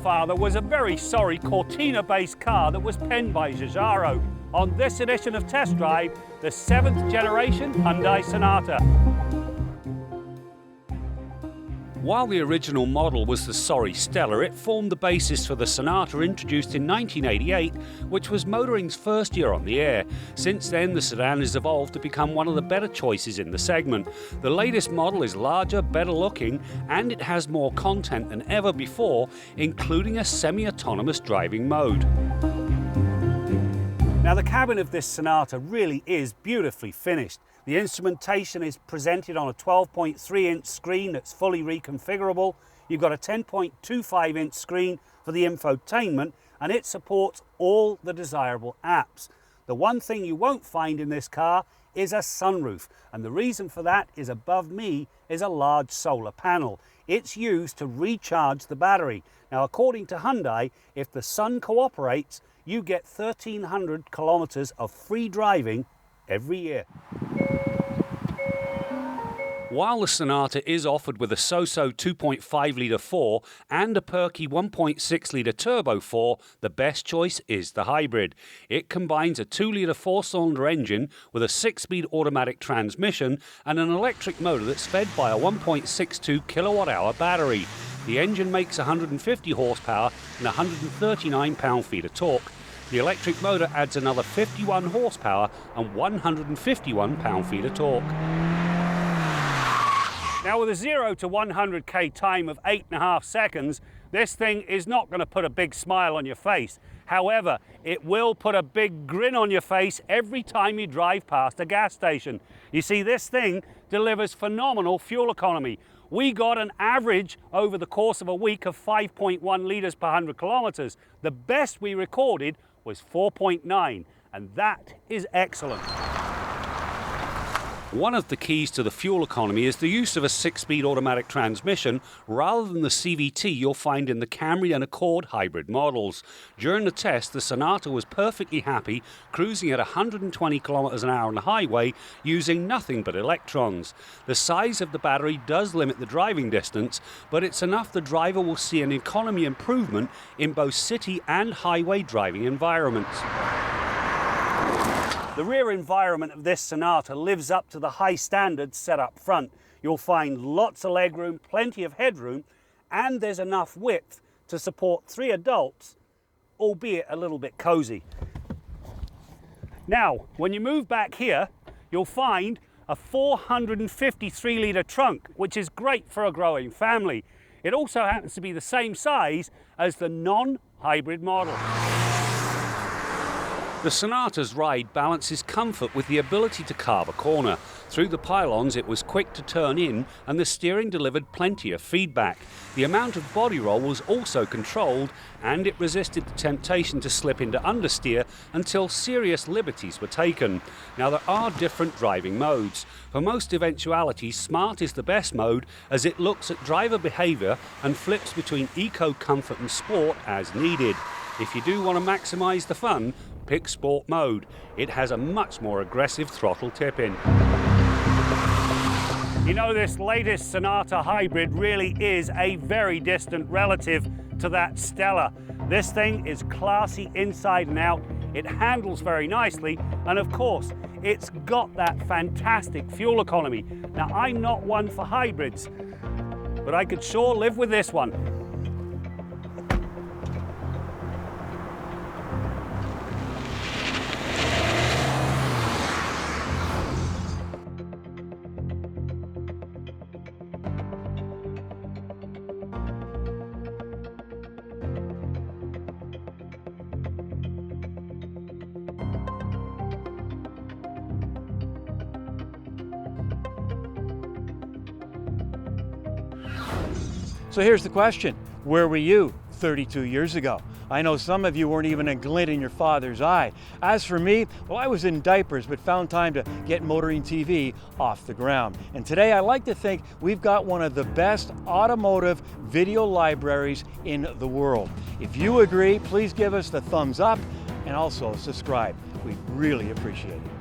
grandfather was a very sorry Cortina-based car that was penned by Giugiaro. On this edition of Test Drive, the 7th generation Hyundai Sonata. While the original model was the sorry Stella, it formed the basis for the Sonata introduced in 1988, which was motoring's first year on the air. Since then, the sedan has evolved to become one of the better choices in the segment. The latest model is larger, better looking, and it has more content than ever before, including a semi-autonomous driving mode. Now, the cabin of this Sonata really is beautifully finished. The instrumentation is presented on a 12.3-inch screen that's fully reconfigurable. You've got a 10.25-inch screen for the infotainment, and it supports all the desirable apps. The one thing you won't find in this car is a sunroof, and the reason for that is above me is a large solar panel. It's used to recharge the battery. Now, according to Hyundai, if the sun cooperates, you get 1,300 kilometers of free driving every year. While the Sonata is offered with a so-so 2.5-litre 4 and a perky 1.6-litre turbo 4, the best choice is the hybrid. It combines a 2-litre 4-cylinder engine with a 6-speed automatic transmission and an electric motor that's fed by a 1.62 kilowatt-hour battery. The engine makes 150 horsepower and 139 pound-feet of torque. The electric motor adds another 51 horsepower and 151 pound-feet of torque. Now, with a 0 to 100k time of 8.5 seconds, this thing is not going to put a big smile on your face. However, it will put a big grin on your face every time you drive past a gas station. You see, this thing delivers phenomenal fuel economy. We got an average over the course of a week of 5.1 litres per 100 kilometres. The best we recorded was 4.9, and that is excellent. One of the keys to the fuel economy is the use of a 6-speed automatic transmission rather than the CVT you'll find in the Camry and Accord hybrid models. During the test, the Sonata was perfectly happy cruising at 120 kilometers an hour on the highway using nothing but electrons. The size of the battery does limit the driving distance, but it's enough the driver will see an economy improvement in both city and highway driving environments. The rear environment of this Sonata lives up to the high standards set up front. You'll find lots of legroom, plenty of headroom, and there's enough width to support 3 adults, albeit a little bit cozy. Now, when you move back here, you'll find a 453-litre trunk, which is great for a growing family. It also happens to be the same size as the non-hybrid model. The Sonata's ride balances comfort with the ability to carve a corner. Through the pylons, it was quick to turn in, and the steering delivered plenty of feedback. The amount of body roll was also controlled, and it resisted the temptation to slip into understeer until serious liberties were taken. Now, there are different driving modes. For most eventualities, Smart is the best mode, as it looks at driver behaviour and flips between eco, comfort and sport as needed. If you do want to maximise the fun, pick Sport mode. It has a much more aggressive throttle tip-in. You know, this latest Sonata hybrid really is a very distant relative to that Stella. This thing is classy inside and out, it handles very nicely, and of course, it's got that fantastic fuel economy. Now, I'm not one for hybrids, but I could sure live with this one. So here's the question, where were you 32 years ago? I know some of you weren't even a glint in your father's eye. As for me, well, I was in diapers but found time to get Motoring TV off the ground. And today I like to think we've got one of the best automotive video libraries in the world. If you agree, please give us the thumbs up and also subscribe. We'd really appreciate it.